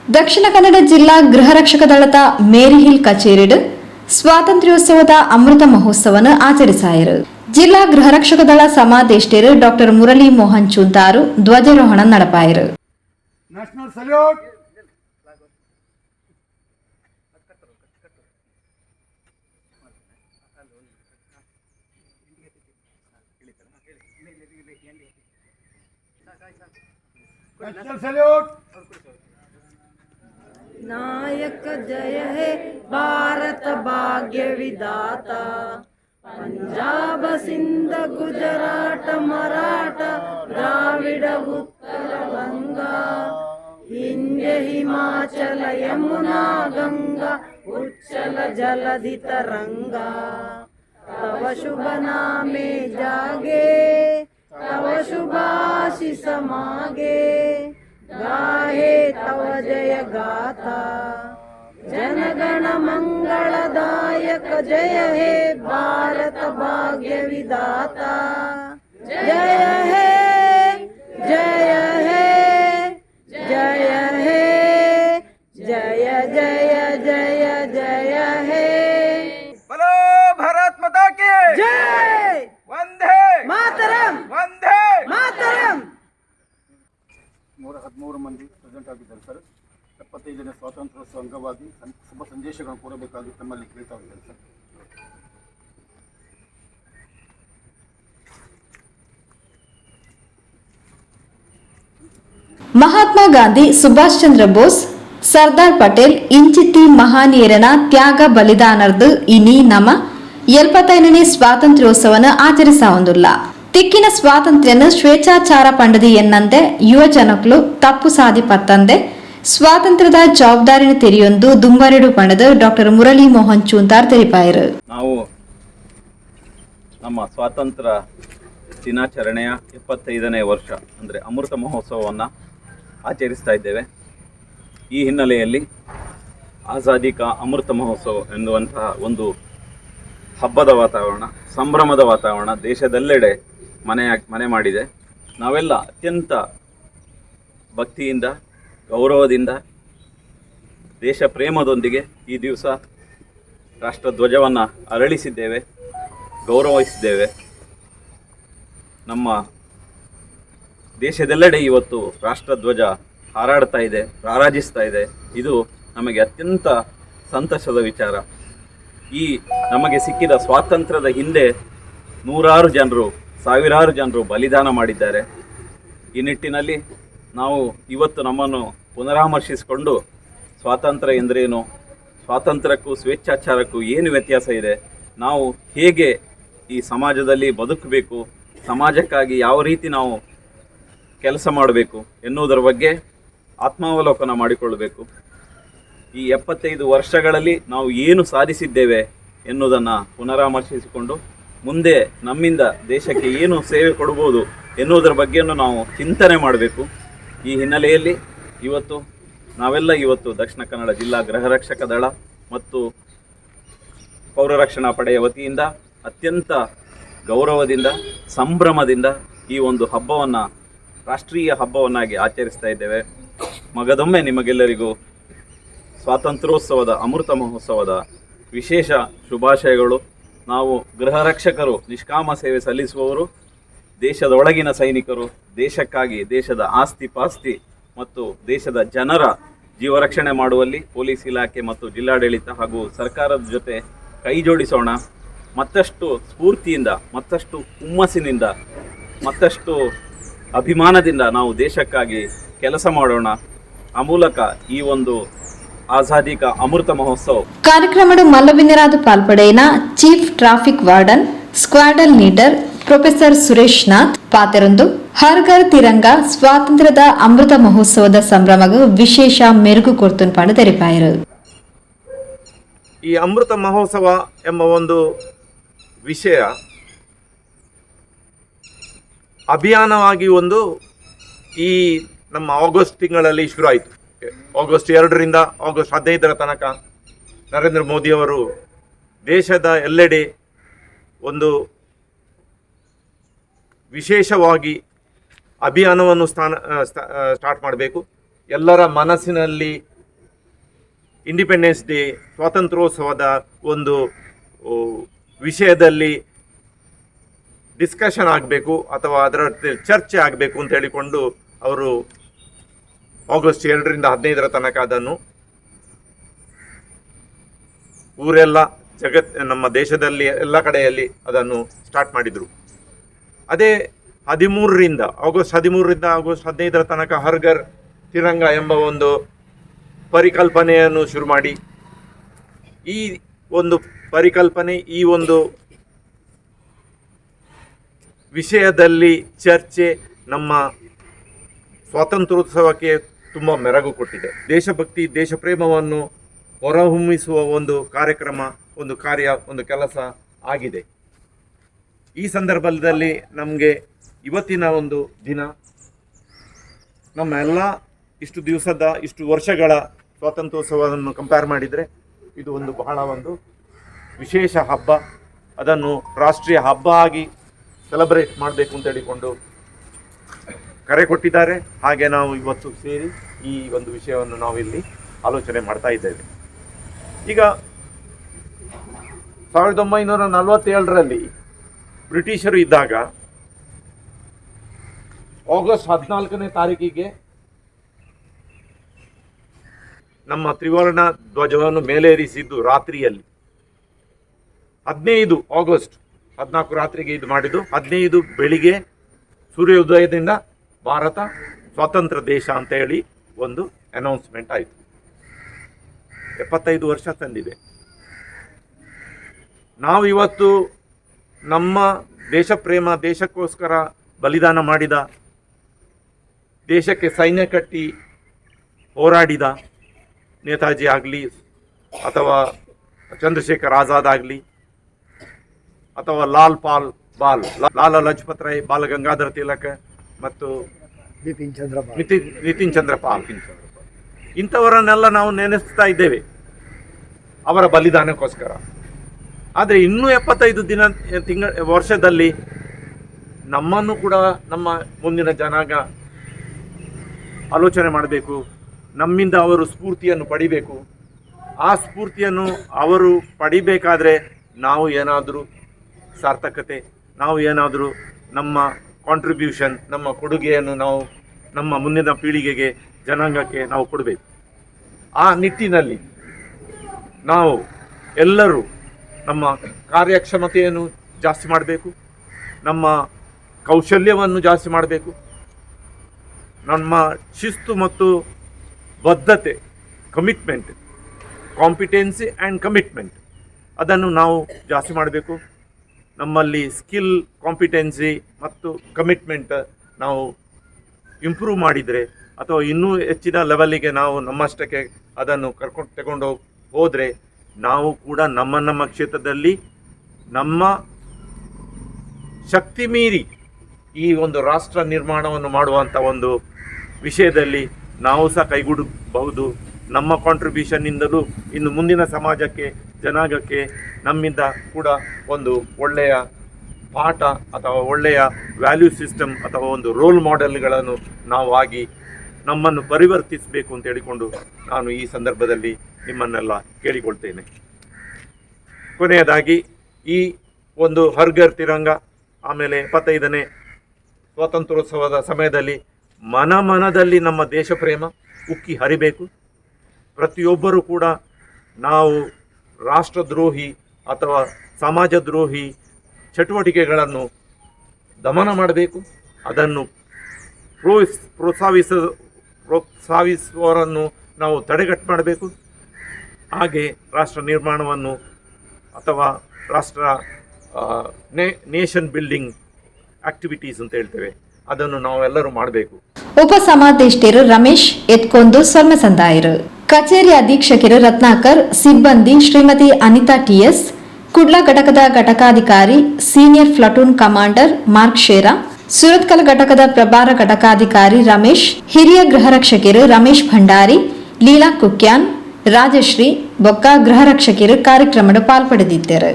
ದಕ್ಷಿಣ ಕನ್ನಡ ಜಿಲ್ಲಾ ಗೃಹ ರಕ್ಷಕ ದಳದ ಮೇರಿ ಹಿಲ್ ಕಚೇರಿಡ್ ಸ್ವಾತಂತ್ರ್ಯೋತ್ಸವದ ಅಮೃತ ಮಹೋತ್ಸವನ ಆಚರಿಸಾಯರು. ಜಿಲ್ಲಾ ಗೃಹ ರಕ್ಷಕ ದಳ ಸಮಾದೇಷ್ಟರು ಡಾಕ್ಟರ್ ಮುರಳಿ ಮೋಹನ್ ಚೂಂತಾರು ಧ್ವಜಾರೋಹಣ ನಡಪಾಯರು. National salute. National salute. नायक जय है भारत भाग्य विधाता, पंजाब सिंध गुजरात मराठा द्राविड उत्कल गंगा, विंध्य हिमाचल यमुना गंगा उच्चल जलधि तरंगा, तव शुभ नामे जागे तव शुभाशिष मागे, गाहे तव जय गाथा, जनगण मंगलदायक जय हे भारत भाग्य विधाता, जय हे जय हे जय हे जय जय जय जय हे. बोलो भारत माता की जय. वंदे मातरम. वंदे ಮಾತರಂ. 113 ಮಂದಿ ಪ್ರೆಸೆಂಟ್ ಆಗಿದ್ದಾರೆ ಸರ್. 75ನೇ ಸ್ವಾತಂತ್ರ್ಯೋತ್ಸವ ಅಂಗವಾಗಿ ಶುಭ ಸಂದೇಶಗಳನ್ನು ಕೋರಬೇಕಾಗಿ ತಮ್ಮಲ್ಲಿ ಕೇಳ್ತಾ ಇದ್ದಾರೆ ಸರ್. ಮಹಾತ್ಮ ಗಾಂಧಿ, ಸುಭಾಷ್ ಚಂದ್ರ ಬೋಸ್, ಸರ್ದಾರ್ ಪಟೇಲ್ ಇಂಚಿತ್ತಿ ಮಹಾನೀಯರನ ತ್ಯಾಗ ಬಲಿದಾನರ್ದು ಇನಿ ನಮ 75ನೇ ಸ್ವಾತಂತ್ರ್ಯೋತ್ಸವನ ಆಚರಿಸಾವಂದುಲ್ಲ. ತಿಕ್ಕಿನ ಸ್ವಾತಂತ್ರ್ಯನ ಸ್ವೇಚ್ಛಾಚಾರ ಪಂಡದಿ ಎನ್ನಂದೆ ಯುವ ಜನಕ್ಲು ತಪ್ಪು ಸಾಧಿ ಪತ್ತಂದೆ ಸ್ವಾತಂತ್ರ್ಯದ ಜವಾಬ್ದಾರಿನ ತೆರೆಯೊಂದು ದುಂಬರೆಡು ಪಂಡದ ಡಾಕ್ಟರ್ ಮುರಳಿ ಮೋಹನ್ ಚೂಂತಾರ್ ತೆರಿಪಾಯರು. ನಾವು ನಮ್ಮ ಸ್ವಾತಂತ್ರ್ಯ ದಿನಾಚರಣೆಯ 75ನೇ ವರ್ಷ ಅಂದರೆ ಅಮೃತ ಮಹೋತ್ಸವವನ್ನು ಆಚರಿಸ್ತಾ ಇದ್ದೇವೆ. ಈ ಹಿನ್ನೆಲೆಯಲ್ಲಿ ಆಜಾದಿ ಕಾ ಅಮೃತ ಮಹೋತ್ಸವ ಎನ್ನುವಂತಹ ಒಂದು ಹಬ್ಬದ ವಾತಾವರಣ, ಸಂಭ್ರಮದ ವಾತಾವರಣ ದೇಶದೆಲ್ಲೆಡೆ ಮನೆ ಮಾಡಿದೆ. ನಾವೆಲ್ಲ ಅತ್ಯಂತ ಭಕ್ತಿಯಿಂದ, ಗೌರವದಿಂದ, ದೇಶ ಪ್ರೇಮದೊಂದಿಗೆ ಈ ದಿವಸ ರಾಷ್ಟ್ರಧ್ವಜವನ್ನು ಅರಳಿಸಿದ್ದೇವೆ, ಗೌರವಿಸಿದ್ದೇವೆ. ನಮ್ಮ ದೇಶದೆಲ್ಲೆಡೆ ಇವತ್ತು ರಾಷ್ಟ್ರಧ್ವಜ ಹಾರಾಡ್ತಾ ಇದೆ, ರಾರಾಜಿಸ್ತಾ ಇದೆ. ಇದು ನಮಗೆ ಅತ್ಯಂತ ಸಂತಸದ ವಿಚಾರ. ಈ ನಮಗೆ ಸಿಕ್ಕಿದ ಸ್ವಾತಂತ್ರ್ಯದ ಹಿಂದೆ ನೂರಾರು ಜನರು, ಸಾವಿರಾರು ಜನರು ಬಲಿದಾನ ಮಾಡಿದ್ದಾರೆ. ಈ ನಿಟ್ಟಿನಲ್ಲಿ ನಾವು ಇವತ್ತು ನಮ್ಮನ್ನು ಪುನರಾಮರ್ಶಿಸಿಕೊಂಡು ಸ್ವಾತಂತ್ರ್ಯ ಎಂದರೇನು, ಸ್ವಾತಂತ್ರ್ಯಕ್ಕೂ ಸ್ವೇಚ್ಛಾಚಾರಕ್ಕೂ ಏನು ವ್ಯತ್ಯಾಸ ಇದೆ, ನಾವು ಹೇಗೆ ಈ ಸಮಾಜದಲ್ಲಿ ಬದುಕಬೇಕು, ಸಮಾಜಕ್ಕಾಗಿ ಯಾವ ರೀತಿ ನಾವು ಕೆಲಸ ಮಾಡಬೇಕು ಎನ್ನುವುದರ ಬಗ್ಗೆ ಆತ್ಮಾವಲೋಕನ ಮಾಡಿಕೊಳ್ಳಬೇಕು. ಈ 75 ವರ್ಷಗಳಲ್ಲಿ ನಾವು ಏನು ಸಾಧಿಸಿದ್ದೇವೆ ಎನ್ನುವುದನ್ನು ಪುನರಾಮರ್ಶಿಸಿಕೊಂಡು ಮುಂದೆ ನಮ್ಮಿಂದ ದೇಶಕ್ಕೆ ಏನು ಸೇವೆ ಕೊಡ್ಬೋದು ಎನ್ನುವುದರ ಬಗ್ಗೆಯನ್ನು ನಾವು ಚಿಂತನೆ ಮಾಡಬೇಕು. ಈ ಹಿನ್ನೆಲೆಯಲ್ಲಿ ನಾವೆಲ್ಲ ಇವತ್ತು ದಕ್ಷಿಣ ಕನ್ನಡ ಜಿಲ್ಲಾ ಗೃಹ ರಕ್ಷಕ ದಳ ಮತ್ತು ಪೌರ ರಕ್ಷಣಾ ಪಡೆಯ ವತಿಯಿಂದ ಅತ್ಯಂತ ಗೌರವದಿಂದ, ಸಂಭ್ರಮದಿಂದ ಈ ಒಂದು ಹಬ್ಬವನ್ನು ರಾಷ್ಟ್ರೀಯ ಹಬ್ಬವನ್ನಾಗಿ ಆಚರಿಸ್ತಾ ಇದ್ದೇವೆ. ಮಗದೊಮ್ಮೆ ನಿಮಗೆಲ್ಲರಿಗೂ ಸ್ವಾತಂತ್ರ್ಯೋತ್ಸವದ ಅಮೃತ ಮಹೋತ್ಸವದ ವಿಶೇಷ ಶುಭಾಶಯಗಳು. ನಾವು ಗೃಹ ರಕ್ಷಕರು, ನಿಷ್ಕಾಮ ಸೇವೆ ಸಲ್ಲಿಸುವವರು, ದೇಶದ ಒಳಗಿನ ಸೈನಿಕರು, ದೇಶಕ್ಕಾಗಿ ದೇಶದ ಆಸ್ತಿ ಪಾಸ್ತಿ ಮತ್ತು ದೇಶದ ಜನರ ಜೀವರಕ್ಷಣೆ ಮಾಡುವಲ್ಲಿ ಪೊಲೀಸ್ ಇಲಾಖೆ ಮತ್ತು ಜಿಲ್ಲಾಡಳಿತ ಹಾಗೂ ಸರ್ಕಾರದ ಜೊತೆ ಕೈ ಜೋಡಿಸೋಣ. ಮತ್ತಷ್ಟು ಸ್ಫೂರ್ತಿಯಿಂದ, ಮತ್ತಷ್ಟು ಹುಮ್ಮಸ್ಸಿನಿಂದ, ಮತ್ತಷ್ಟು ಅಭಿಮಾನದಿಂದ ನಾವು ದೇಶಕ್ಕಾಗಿ ಕೆಲಸ ಮಾಡೋಣ. ಆ ಮೂಲಕ ಈ ಒಂದು ಆಜಾದಿ ಕಾ ಅಮೃತ ಮಹೋತ್ಸವ ಕಾರ್ಯಕ್ರಮದ ಮಲ್ಲವಿನ್ಯರಾದ ಪಾಲ್ಪಡೆಯಿನ chief traffic warden squadron leader professor Suresh Nath ಪಾತೆರೊಂದು ಹರ್ ಘರ್ ತಿರಂಗ ಸ್ವಾತಂತ್ರ್ಯದ ಅಮೃತ ಮಹೋತ್ಸವದ ಸಂಭ್ರಮಗೂ ವಿಶೇಷ ಮೆರುಗು ಕೊಡ್ತುನ್ ಪಾಂಡು ತೆರಿಪಾಯರು. ಈ ಅಮೃತ ಮಹೋತ್ಸವ ಎಂಬ ಒಂದು ವಿಷಯ ಅಭಿಯಾನವಾಗಿ ಈ ನಮ್ಮ ಆಗಸ್ಟ್ ತಿಂಗಳಲ್ಲಿ ಶುರು ಆಯಿತು. ಆಗಸ್ಟ್ 2ರಿಂದ ಆಗಸ್ಟ್ 15ರ ತನಕ ನರೇಂದ್ರ ಮೋದಿಯವರು ದೇಶದ ಎಲ್ಲೆಡೆ ವಿಶೇಷವಾಗಿ ಅಭಿಯಾನವನ್ನು ಸ್ಟಾರ್ಟ್ ಮಾಡಬೇಕು. ಎಲ್ಲರ ಮನಸ್ಸಿನಲ್ಲಿ ಇಂಡಿಪೆಂಡೆನ್ಸ್ ಡೇ ಸ್ವಾತಂತ್ರ್ಯೋತ್ಸವದ ಒಂದು ವಿಷಯದಲ್ಲಿ ಡಿಸ್ಕಷನ್ ಆಗಬೇಕು ಅಥವಾ ಅದರ ಚರ್ಚೆ ಆಗಬೇಕು ಅಂತ ಹೇಳಿಕೊಂಡು ಅವರು ಆಗಸ್ಟ್ 2ರಿಂದ 15 ತನಕ ಅದನ್ನು ಊರೆಲ್ಲ ನಮ್ಮ ದೇಶದಲ್ಲಿ ಎಲ್ಲ ಕಡೆಯಲ್ಲಿ ಅದನ್ನು ಸ್ಟಾರ್ಟ್ ಮಾಡಿದರು. ಅದೇ ಆಗಸ್ಟ್ 13ರಿಂದ ಆಗಸ್ಟ್ 15 ತನಕ ಹರ್ ಘರ್ ತಿರಂಗ ಎಂಬ ಒಂದು ಪರಿಕಲ್ಪನೆಯನ್ನು ಶುರು ಮಾಡಿ, ಈ ಒಂದು ಪರಿಕಲ್ಪನೆ, ಈ ಒಂದು ವಿಷಯದಲ್ಲಿ ಚರ್ಚೆ ನಮ್ಮ ಸ್ವಾತಂತ್ರ್ಯೋತ್ಸವಕ್ಕೆ ತುಂಬ ಮೆರಗು ಕೊಟ್ಟಿದೆ. ದೇಶಭಕ್ತಿ, ದೇಶ ಪ್ರೇಮವನ್ನು ಹೊರಹೊಮ್ಮಿಸುವ ಒಂದು ಕಾರ್ಯಕ್ರಮ, ಒಂದು ಕಾರ್ಯ, ಒಂದು ಕೆಲಸ ಆಗಿದೆ. ಈ ಸಂದರ್ಭದಲ್ಲಿ ನಮಗೆ ಇವತ್ತಿನ ಒಂದು ದಿನ ನಮ್ಮ ಎಲ್ಲ ಇಷ್ಟು ವರ್ಷಗಳ ಸ್ವಾತಂತ್ರ್ಯೋತ್ಸವವನ್ನು ಕಂಪೇರ್ ಮಾಡಿದರೆ ಇದು ಒಂದು ಬಹಳ ಒಂದು ವಿಶೇಷ ಹಬ್ಬ. ಅದನ್ನು ರಾಷ್ಟ್ರೀಯ ಹಬ್ಬ ಆಗಿ ಸೆಲೆಬ್ರೇಟ್ ಮಾಡಬೇಕು ಅಂತ ಹೇಳಿಕೊಂಡು ಕರೆ ಕೊಟ್ಟಿದ್ದಾರೆ. ಹಾಗೆ ನಾವು ಇವತ್ತು ಸೇರಿ ಈ ಒಂದು ವಿಷಯವನ್ನು ನಾವಿಲ್ಲಿ ಆಲೋಚನೆ ಮಾಡ್ತಾ ಇದ್ದೇವೆ. ಈಗ 1947ರಲ್ಲಿ ಬ್ರಿಟಿಷರು ಇದ್ದಾಗ ಆಗಸ್ಟ್ 14ನೇ ತಾರೀಕಿಗೆ ನಮ್ಮ ತ್ರಿವರ್ಣ ಧ್ವಜವನ್ನು ಮೇಲೇರಿಸಿದ್ದು ರಾತ್ರಿಯಲ್ಲಿ. 15 ಆಗಸ್ಟ್ 14 ರಾತ್ರಿಗೆ ಇದು ಮಾಡಿದ್ದು. 15 ಬೆಳಿಗ್ಗೆ ಸೂರ್ಯೋದಯದಿಂದ ಭಾರತ ಸ್ವತಂತ್ರ ದೇಶ ಅಂತ ಹೇಳಿ ಒಂದು ಅನೌನ್ಸ್ಮೆಂಟ್ ಆಯಿತು. 75 ವರ್ಷ ತಂದಿದೆ. ನಾವು ಇವತ್ತು ನಮ್ಮ ದೇಶ ಪ್ರೇಮ, ದೇಶಕ್ಕೋಸ್ಕರ ಬಲಿದಾನ ಮಾಡಿದ, ದೇಶಕ್ಕೆ ಸೈನ್ಯ ಕಟ್ಟಿ ಹೋರಾಡಿದ ನೇತಾಜಿ ಆಗಲಿ ಅಥವಾ ಚಂದ್ರಶೇಖರ್ ಆಜಾದ್ ಆಗಲಿ ಅಥವಾ ಲಾಲಾ ಲಜಪತ್ ರಾಯ್, ಬಾಲ ಗಂಗಾಧರ ತಿಲಕ್ ಮತ್ತು ನಿತಿನ್ ಚಂದ್ರ ಪಾಲ್, ಇಂಥವರನ್ನೆಲ್ಲ ನಾವು ನೆನೆಸ್ತಾ ಇದ್ದೇವೆ ಅವರ ಬಲಿದಾನಕ್ಕೋಸ್ಕರ. ಆದರೆ ಇನ್ನೂ 75 ವರ್ಷದಲ್ಲಿ ನಮ್ಮನ್ನು ಕೂಡ ನಮ್ಮ ಮುಂದಿನ ಜನಾಂಗ ಆಲೋಚನೆ ಮಾಡಬೇಕು. ನಮ್ಮಿಂದ ಅವರು ಸ್ಫೂರ್ತಿಯನ್ನು ಪಡಿಬೇಕು. ಆ ಸ್ಫೂರ್ತಿಯನ್ನು ಅವರು ಪಡಿಬೇಕಾದ್ರೆ ನಾವು ಏನಾದರೂ ಸಾರ್ಥಕತೆ, ನಾವು ಏನಾದರೂ ನಮ್ಮ ಕಾಂಟ್ರಿಬ್ಯೂಷನ್, ನಮ್ಮ ಕೊಡುಗೆಯನ್ನು ನಾವು ನಮ್ಮ ಮುಂದಿನ ಪೀಳಿಗೆಗೆ, ಜನಾಂಗಕ್ಕೆ ನಾವು ಕೊಡಬೇಕು. ಆ ನಿಟ್ಟಿನಲ್ಲಿ ನಾವು ಎಲ್ಲರೂ ನಮ್ಮ ಕಾರ್ಯಕ್ಷಮತೆಯನ್ನು ಜಾಸ್ತಿ ಮಾಡಬೇಕು, ನಮ್ಮ ಕೌಶಲ್ಯವನ್ನು ಜಾಸ್ತಿ ಮಾಡಬೇಕು, ನಮ್ಮ ಶಿಸ್ತು ಮತ್ತು ಬದ್ಧತೆ, ಕಮಿಟ್ಮೆಂಟ್, ಕಾಂಪಿಟೆನ್ಸಿ ಆ್ಯಂಡ್ ಕಮಿಟ್ಮೆಂಟ್ ಅದನ್ನು ನಾವು ಜಾಸ್ತಿ ಮಾಡಬೇಕು. ನಮ್ಮಲ್ಲಿ ಸ್ಕಿಲ್, ಕಾಂಪಿಟೆನ್ಸಿ ಮತ್ತು ಕಮಿಟ್ಮೆಂಟ್ ನಾವು ಇಂಪ್ರೂವ್ ಮಾಡಿದರೆ ಅಥವಾ ಇನ್ನೂ ಹೆಚ್ಚಿನ ಲೆವೆಲ್ಲಿಗೆ ನಾವು ನಮ್ಮಷ್ಟಕ್ಕೆ ಅದನ್ನು ತಗೊಂಡು ಹೋದರೆ ನಾವು ಕೂಡ ನಮ್ಮ ಕ್ಷೇತ್ರದಲ್ಲಿ ನಮ್ಮ ಶಕ್ತಿ ಮೀರಿ ಈ ಒಂದು ರಾಷ್ಟ್ರ ನಿರ್ಮಾಣವನ್ನು ಮಾಡುವಂಥ ಒಂದು ವಿಷಯದಲ್ಲಿ ನಾವು ಸಹ ಕೈಗೂಡಬಹುದು. ನಮ್ಮ ಕಾಂಟ್ರಿಬ್ಯೂಷನ್ನಿಂದಲೂ ಇನ್ನು ಮುಂದಿನ ಸಮಾಜಕ್ಕೆ, ಜನಾಂಗಕ್ಕೆ ನಮ್ಮಿಂದ ಕೂಡ ಒಂದು ಒಳ್ಳೆಯ ಪಾಠ ಅಥವಾ ಒಳ್ಳೆಯ ವ್ಯಾಲ್ಯೂ ಸಿಸ್ಟಮ್ ಅಥವಾ ಒಂದು ರೋಲ್ ಮಾಡೆಲ್ಗಳನ್ನು ನಾವು ಆಗಿ ನಮ್ಮನ್ನು ಪರಿವರ್ತಿಸಬೇಕು ಅಂತ ಹೇಳಿಕೊಂಡು ನಾನು ಈ ಸಂದರ್ಭದಲ್ಲಿ ನಿಮ್ಮನ್ನೆಲ್ಲ ಕೇಳಿಕೊಳ್ತೇನೆ. ಕೊನೆಯದಾಗಿ ಈ ಒಂದು ಹರ್ ಘರ್ ತಿರಂಗ, ಆಮೇಲೆ 75ನೇ ಸ್ವಾತಂತ್ರ್ಯೋತ್ಸವದ ಸಮಯದಲ್ಲಿ ಮನದಲ್ಲಿ ನಮ್ಮ ದೇಶ ಪ್ರೇಮ ಉಕ್ಕಿ ಹರಿಬೇಕು. ಪ್ರತಿಯೊಬ್ಬರೂ ಕೂಡ ನಾವು ರಾಷ್ಟ್ರದ್ರೋಹಿ ಅಥವಾ ಸಮಾಜದ್ರೋಹಿ ಚಟುವಟಿಕೆಗಳನ್ನು ದಮನ ಮಾಡಬೇಕು. ಅದನ್ನು ಪ್ರೋತ್ಸಾಹಿಸುವವರನ್ನು ನಾವು ತಡೆಗಟ್ಟು ಮಾಡಬೇಕು. ಹಾಗೆ ರಾಷ್ಟ್ರ ನಿರ್ಮಾಣವನ್ನು ಅಥವಾ ರಾಷ್ಟ್ರ ನೇಷನ್ ಬಿಲ್ಡಿಂಗ್ ಆಕ್ಟಿವಿಟೀಸ್ ಅಂತ ಹೇಳ್ತೇವೆ, ಅದನ್ನು ನಾವೆಲ್ಲರೂ ಮಾಡಬೇಕು. ಉಪಸಮಾದೇಷ್ಟರು ರಮೇಶ್ ಎತ್ಕೊಂದು ಸ್ವರ್ಣ ಸಂದಾಯರು, ಕಚೇರಿ ಅಧೀಕ್ಷಕರು ರತ್ನಾಕರ್, ಸಿಬ್ಬಂದಿ ಶ್ರೀಮತಿ ಅನಿತಾ ಟಿಎಸ್, ಕುಡ್ಲ ಘಟಕದ ಘಟಕಾಧಿಕಾರಿ senior platoon commander Mark Shera, Surathkal ಘಟಕದ ಪ್ರಭಾರ ಘಟಕಾಧಿಕಾರಿ ರಮೇಶ್, ಹಿರಿಯ ಗೃಹರಕ್ಷಕರು ರಮೇಶ್ ಭಂಡಾರಿ, ಲೀಲಾ ಕುಕ್ಯಾನ್, ರಾಜಶ್ರೀ ಬೊಕ್ಕ ಗೃಹರಕ್ಷಕರು ಕಾರ್ಯಕ್ರಮದ ಪಾಲ್ಪಡೆದಿದ್ದರು.